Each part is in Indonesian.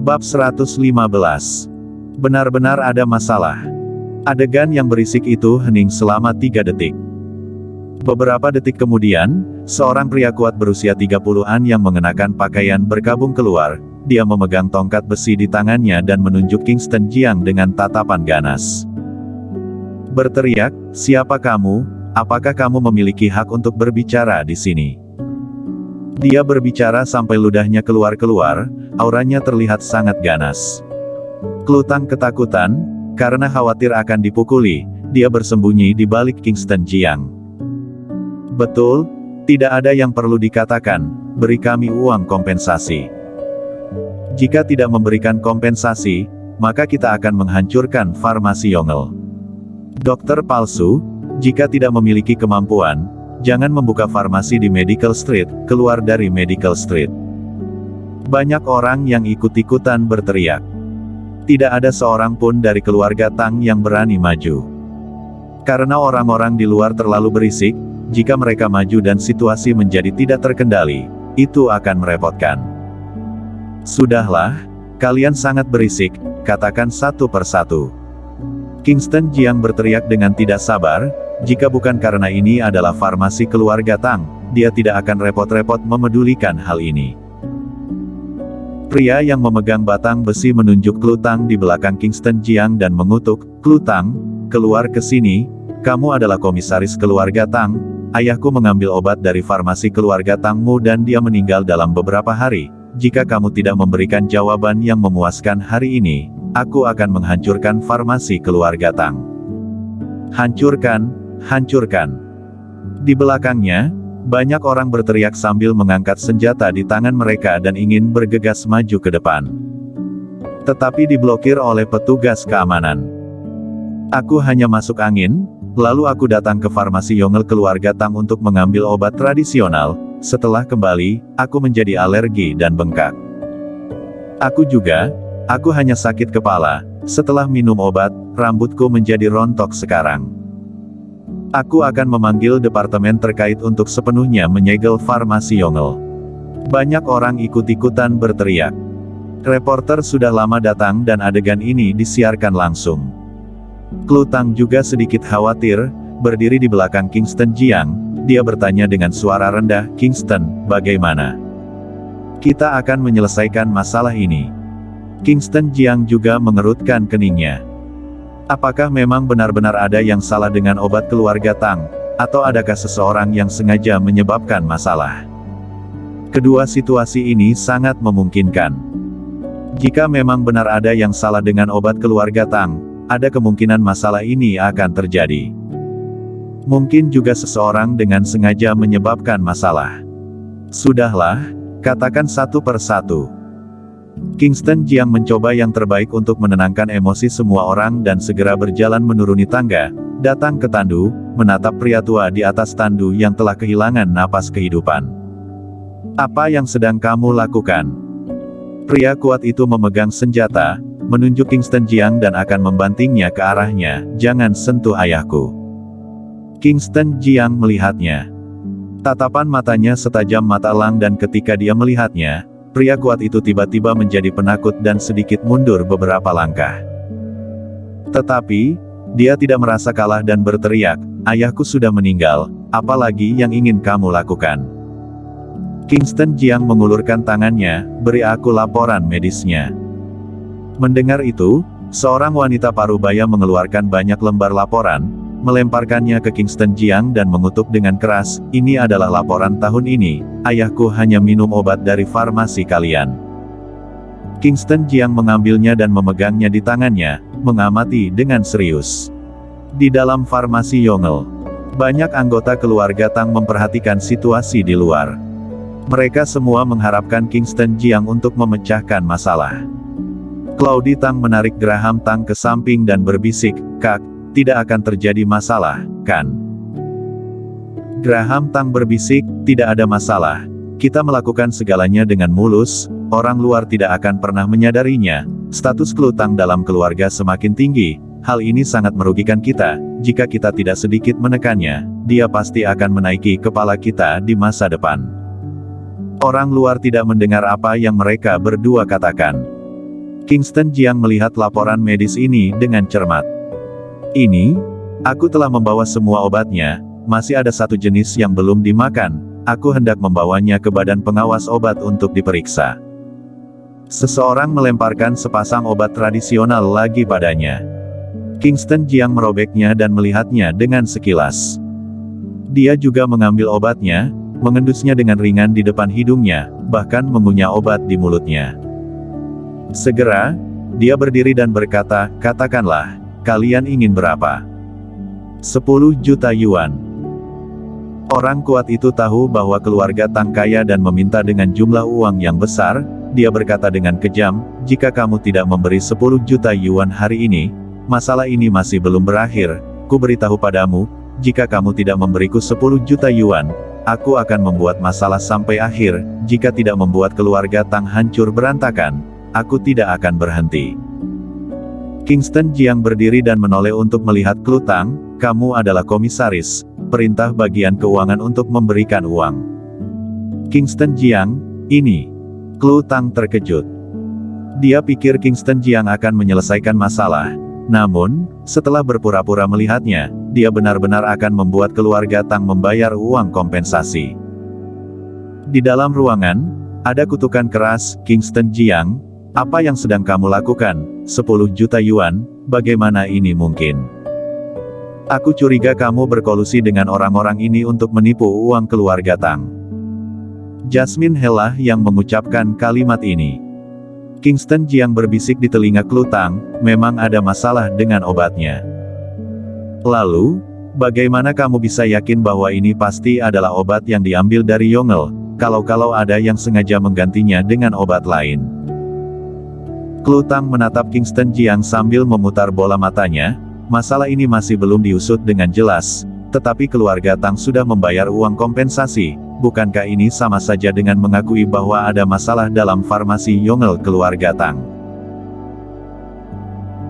Bab 115. Benar-benar ada masalah. Adegan yang berisik itu hening selama 3 detik. Beberapa detik kemudian, seorang pria kuat berusia 30-an yang mengenakan pakaian berkabung keluar. Dia memegang tongkat besi di tangannya dan menunjuk Kingston Jiang dengan tatapan ganas. Berteriak, "Siapa kamu? Apakah kamu memiliki hak untuk berbicara di sini?" Dia berbicara sampai ludahnya keluar-keluar, auranya terlihat sangat ganas. Klutang ketakutan, karena khawatir akan dipukuli, dia bersembunyi di balik Kingston Jiang. "Betul, tidak ada yang perlu dikatakan, beri kami uang kompensasi. Jika tidak memberikan kompensasi, maka kita akan menghancurkan farmasi Yongle. Dokter palsu, jika tidak memiliki kemampuan, jangan membuka farmasi di Medical Street, keluar dari Medical Street." Banyak orang yang ikut-ikutan berteriak. Tidak ada seorang pun dari keluarga Tang yang berani maju. Karena orang-orang di luar terlalu berisik, jika mereka maju dan situasi menjadi tidak terkendali, itu akan merepotkan. "Sudahlah, kalian sangat berisik," katakan satu persatu. Kingston Jiang berteriak dengan tidak sabar, jika bukan karena ini adalah farmasi keluarga Tang, dia tidak akan repot-repot memedulikan hal ini. Pria yang memegang batang besi menunjuk Klutang di belakang Kingston Jiang dan mengutuk, "Klutang, keluar ke sini, kamu adalah komisaris keluarga Tang, ayahku mengambil obat dari farmasi keluarga Tangmu dan dia meninggal dalam beberapa hari, jika kamu tidak memberikan jawaban yang memuaskan hari ini, aku akan menghancurkan farmasi keluarga Tang. Hancurkan, hancurkan." Di belakangnya, banyak orang berteriak sambil mengangkat senjata di tangan mereka dan ingin bergegas maju ke depan. Tetapi diblokir oleh petugas keamanan. "Aku hanya masuk angin, lalu aku datang ke farmasi Yongle keluarga Tang untuk mengambil obat tradisional, setelah kembali, aku menjadi alergi dan bengkak. Aku hanya sakit kepala, setelah minum obat, rambutku menjadi rontok sekarang. Aku akan memanggil departemen terkait untuk sepenuhnya menyegel farmasi Yongle." Banyak orang ikut-ikutan berteriak. Reporter sudah lama datang dan adegan ini disiarkan langsung. Klutang juga sedikit khawatir, berdiri di belakang Kingston Jiang, dia bertanya dengan suara rendah, "Kingston, bagaimana? Kita akan menyelesaikan masalah ini." Kingston Jiang juga mengerutkan keningnya. Apakah memang benar-benar ada yang salah dengan obat keluarga Tang, atau adakah seseorang yang sengaja menyebabkan masalah? Kedua situasi ini sangat memungkinkan. Jika memang benar ada yang salah dengan obat keluarga Tang, ada kemungkinan masalah ini akan terjadi. Mungkin juga seseorang dengan sengaja menyebabkan masalah. "Sudahlah, katakan satu persatu." Kingston Jiang mencoba yang terbaik untuk menenangkan emosi semua orang dan segera berjalan menuruni tangga, datang ke tandu, menatap pria tua di atas tandu yang telah kehilangan napas kehidupan. "Apa yang sedang kamu lakukan?" Pria kuat itu memegang senjata, menunjuk Kingston Jiang dan akan membantingnya ke arahnya, "Jangan sentuh ayahku." Kingston Jiang melihatnya. Tatapan matanya setajam mata elang dan ketika dia melihatnya, pria kuat itu tiba-tiba menjadi penakut dan sedikit mundur beberapa langkah. Tetapi, dia tidak merasa kalah dan berteriak, "Ayahku sudah meninggal, apalagi yang ingin kamu lakukan?" Kingston Jiang mengulurkan tangannya, "Beri aku laporan medisnya." Mendengar itu, seorang wanita parubaya mengeluarkan banyak lembar laporan, melemparkannya ke Kingston Jiang dan mengutuk dengan keras, "Ini adalah laporan tahun ini, ayahku hanya minum obat dari farmasi kalian." Kingston Jiang mengambilnya dan memegangnya di tangannya, mengamati dengan serius. Di dalam farmasi Yongle, banyak anggota keluarga Tang memperhatikan situasi di luar. Mereka semua mengharapkan Kingston Jiang untuk memecahkan masalah. Claudie Tang menarik Graham Tang ke samping dan berbisik, "Kak, tidak akan terjadi masalah, kan?" Graham Tang berbisik, "Tidak ada masalah. Kita melakukan segalanya dengan mulus, orang luar tidak akan pernah menyadarinya. Status Klutang dalam keluarga semakin tinggi, hal ini sangat merugikan kita, jika kita tidak sedikit menekannya, dia pasti akan menaiki kepala kita di masa depan." Orang luar tidak mendengar apa yang mereka berdua katakan. Kingston Jiang melihat laporan medis ini dengan cermat. Ini, aku telah membawa semua obatnya, masih ada satu jenis yang belum dimakan, aku hendak membawanya ke badan pengawas obat untuk diperiksa. Seseorang melemparkan sepasang obat tradisional lagi padanya. Kingston Jiang merobeknya dan melihatnya dengan sekilas. Dia juga mengambil obatnya, mengendusnya dengan ringan di depan hidungnya, bahkan mengunyah obat di mulutnya. Segera, dia berdiri dan berkata, katakanlah, kalian ingin berapa? 10 juta yuan. Orang kuat itu tahu bahwa keluarga Tang kaya dan meminta dengan jumlah uang yang besar, dia berkata dengan kejam, jika kamu tidak memberi 10 juta yuan hari ini, masalah ini masih belum berakhir, ku beritahu padamu, jika kamu tidak memberiku 10 juta yuan, aku akan membuat masalah sampai akhir, jika tidak membuat keluarga Tang hancur berantakan, aku tidak akan berhenti. Kingston Jiang berdiri dan menoleh untuk melihat Klu Tang, kamu adalah komisaris, perintah bagian keuangan untuk memberikan uang. Kingston Jiang, ini. Klu Tang terkejut. Dia pikir Kingston Jiang akan menyelesaikan masalah, namun, setelah berpura-pura melihatnya, dia benar-benar akan membuat keluarga Tang membayar uang kompensasi. Di dalam ruangan, ada kutukan keras, Kingston Jiang, apa yang sedang kamu lakukan? 10 juta yuan, bagaimana ini mungkin? Aku curiga kamu berkolusi dengan orang-orang ini untuk menipu uang keluarga Tang. Jasmine Helah yang mengucapkan kalimat ini. Kingston Jiang berbisik di telinga Klu Tang, memang ada masalah dengan obatnya. Lalu, bagaimana kamu bisa yakin bahwa ini pasti adalah obat yang diambil dari Yongel, kalau ada yang sengaja menggantinya dengan obat lain? Klu Tang menatap Kingston Jiang sambil memutar bola matanya, masalah ini masih belum diusut dengan jelas, tetapi keluarga Tang sudah membayar uang kompensasi, bukankah ini sama saja dengan mengakui bahwa ada masalah dalam farmasi Yongel keluarga Tang?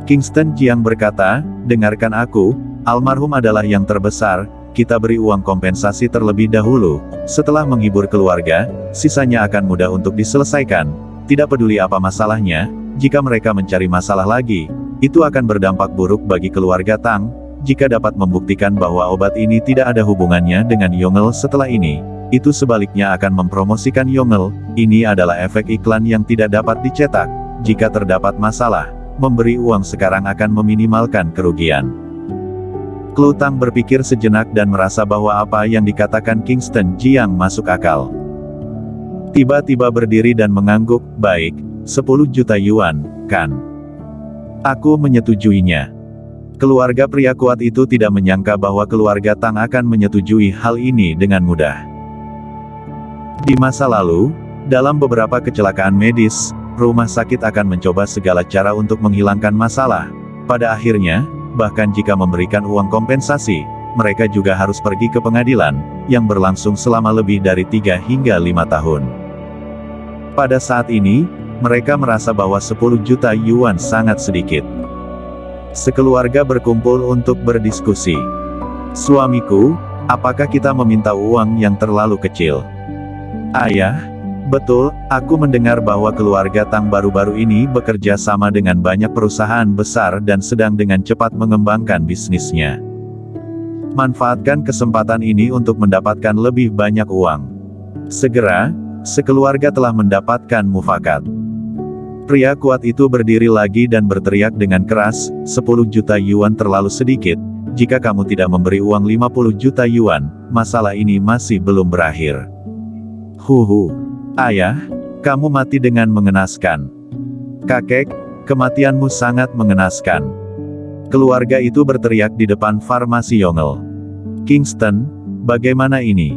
Kingston Jiang berkata, dengarkan aku, almarhum adalah yang terbesar, kita beri uang kompensasi terlebih dahulu, setelah menghibur keluarga, sisanya akan mudah untuk diselesaikan, tidak peduli apa masalahnya. Jika mereka mencari masalah lagi, itu akan berdampak buruk bagi keluarga Tang. Jika dapat membuktikan bahwa obat ini tidak ada hubungannya dengan Yongel setelah ini, itu sebaliknya akan mempromosikan Yongel. Ini adalah efek iklan yang tidak dapat dicetak. Jika terdapat masalah, memberi uang sekarang akan meminimalkan kerugian. Klu Tang berpikir sejenak dan merasa bahwa apa yang dikatakan Kingston Jiang masuk akal. Tiba-tiba berdiri dan mengangguk, baik. 10 juta yuan, kan? Aku menyetujuinya. Keluarga pria kuat itu tidak menyangka bahwa keluarga Tang akan menyetujui hal ini dengan mudah. Di masa lalu, dalam beberapa kecelakaan medis, rumah sakit akan mencoba segala cara untuk menghilangkan masalah. Pada akhirnya, bahkan jika memberikan uang kompensasi, mereka juga harus pergi ke pengadilan, yang berlangsung selama lebih dari 3 hingga 5 tahun. Pada saat ini, mereka merasa bahwa 10 juta yuan sangat sedikit. Sekeluarga berkumpul untuk berdiskusi. Suamiku, apakah kita meminta uang yang terlalu kecil? Ayah, betul, aku mendengar bahwa keluarga Tang baru-baru ini bekerja sama dengan banyak perusahaan besar dan sedang dengan cepat mengembangkan bisnisnya. Manfaatkan kesempatan ini untuk mendapatkan lebih banyak uang. Segera, sekeluarga telah mendapatkan mufakat. Pria kuat itu berdiri lagi dan berteriak dengan keras, 10 juta yuan terlalu sedikit, jika kamu tidak memberi uang 50 juta yuan, masalah ini masih belum berakhir. Ayah, kamu mati dengan mengenaskan. Kakek, kematianmu sangat mengenaskan. Keluarga itu berteriak di depan farmasi Yongel. Kingston, bagaimana ini?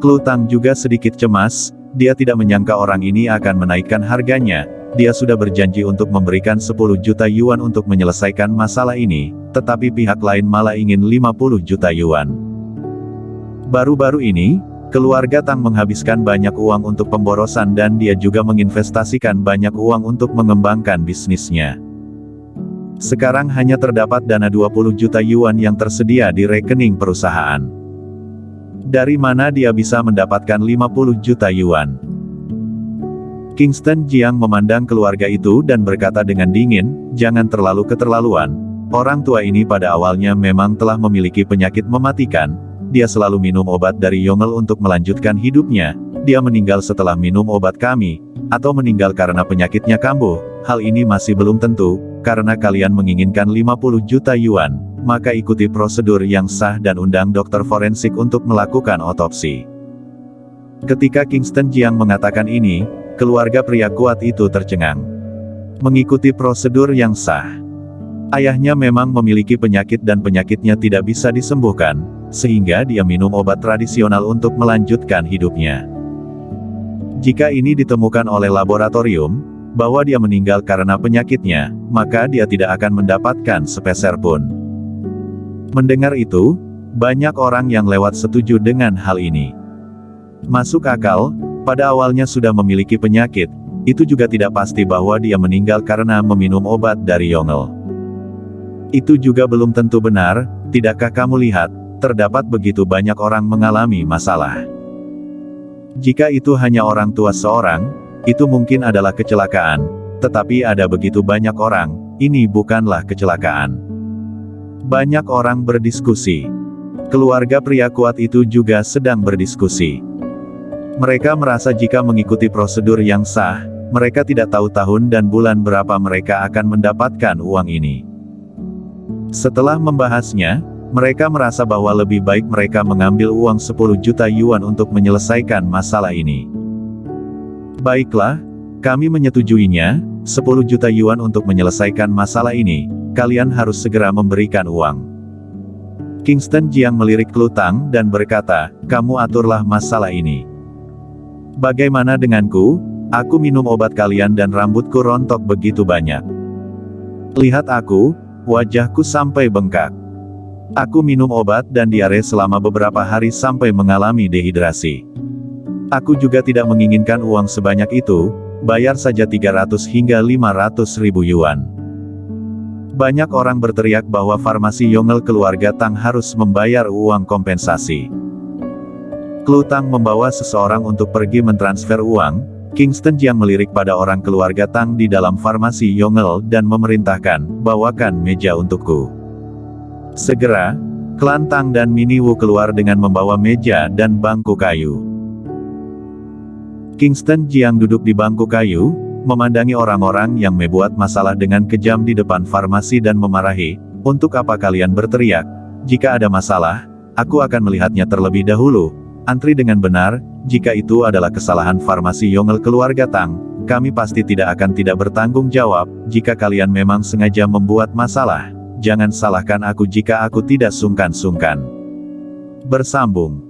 Klu Tang juga sedikit cemas, dia tidak menyangka orang ini akan menaikkan harganya. Dia sudah berjanji untuk memberikan 10 juta yuan untuk menyelesaikan masalah ini, tetapi pihak lain malah ingin 50 juta yuan. Baru-baru ini, keluarga Tang menghabiskan banyak uang untuk pemborosan dan dia juga menginvestasikan banyak uang untuk mengembangkan bisnisnya. Sekarang hanya terdapat dana 20 juta yuan yang tersedia di rekening perusahaan. Dari mana dia bisa mendapatkan 50 juta yuan? Kingston Jiang memandang keluarga itu dan berkata dengan dingin, "Jangan terlalu keterlaluan. Orang tua ini pada awalnya memang telah memiliki penyakit mematikan. Dia selalu minum obat dari Yongle untuk melanjutkan hidupnya. Dia meninggal setelah minum obat kami, atau meninggal karena penyakitnya kambuh. Hal ini masih belum tentu, karena kalian menginginkan 50 juta yuan, maka ikuti prosedur yang sah dan undang dokter forensik untuk melakukan otopsi." Ketika Kingston Jiang mengatakan ini, keluarga pria kuat itu tercengang. Mengikuti prosedur yang sah. Ayahnya memang memiliki penyakit dan penyakitnya tidak bisa disembuhkan, sehingga dia minum obat tradisional untuk melanjutkan hidupnya. Jika ini ditemukan oleh laboratorium, bahwa dia meninggal karena penyakitnya, maka dia tidak akan mendapatkan sepeser pun. Mendengar itu, banyak orang yang lewat setuju dengan hal ini. Masuk akal, pada awalnya sudah memiliki penyakit, itu juga tidak pasti bahwa dia meninggal karena meminum obat dari Yongle. Itu juga belum tentu benar, tidakkah kamu lihat, terdapat begitu banyak orang mengalami masalah. Jika itu hanya orang tua seorang, itu mungkin adalah kecelakaan, tetapi ada begitu banyak orang, ini bukanlah kecelakaan. Banyak orang berdiskusi. Keluarga pria kuat itu juga sedang berdiskusi. Mereka merasa jika mengikuti prosedur yang sah, mereka tidak tahu tahun dan bulan berapa mereka akan mendapatkan uang ini. Setelah membahasnya, mereka merasa bahwa lebih baik mereka mengambil uang 10 juta yuan untuk menyelesaikan masalah ini. Baiklah, kami menyetujuinya, 10 juta yuan untuk menyelesaikan masalah ini, kalian harus segera memberikan uang. Kingston Jiang melirik Klu Tang dan berkata, "Kamu aturlah masalah ini. Bagaimana denganku? Aku minum obat kalian dan rambutku rontok begitu banyak. Lihat aku, wajahku sampai bengkak. Aku minum obat dan diare selama beberapa hari sampai mengalami dehidrasi. Aku juga tidak menginginkan uang sebanyak itu, bayar saja 300 hingga 500 ribu yuan." Banyak orang berteriak bahwa farmasi Yongle keluarga Tang harus membayar uang kompensasi. Klu Tang membawa seseorang untuk pergi mentransfer uang. Kingston Jiang melirik pada orang keluarga Tang di dalam farmasi Yongle dan memerintahkan, "Bawakan meja untukku." Segera, klan Tang dan Mini Wu keluar dengan membawa meja dan bangku kayu. Kingston Jiang duduk di bangku kayu, memandangi orang-orang yang membuat masalah dengan kejam di depan farmasi dan memarahi, "Untuk apa kalian berteriak? Jika ada masalah, aku akan melihatnya terlebih dahulu. Antri dengan benar, jika itu adalah kesalahan farmasi Yongle keluarga Tang, kami pasti tidak bertanggung jawab. Jika kalian memang sengaja membuat masalah, jangan salahkan aku jika aku tidak sungkan-sungkan." Bersambung.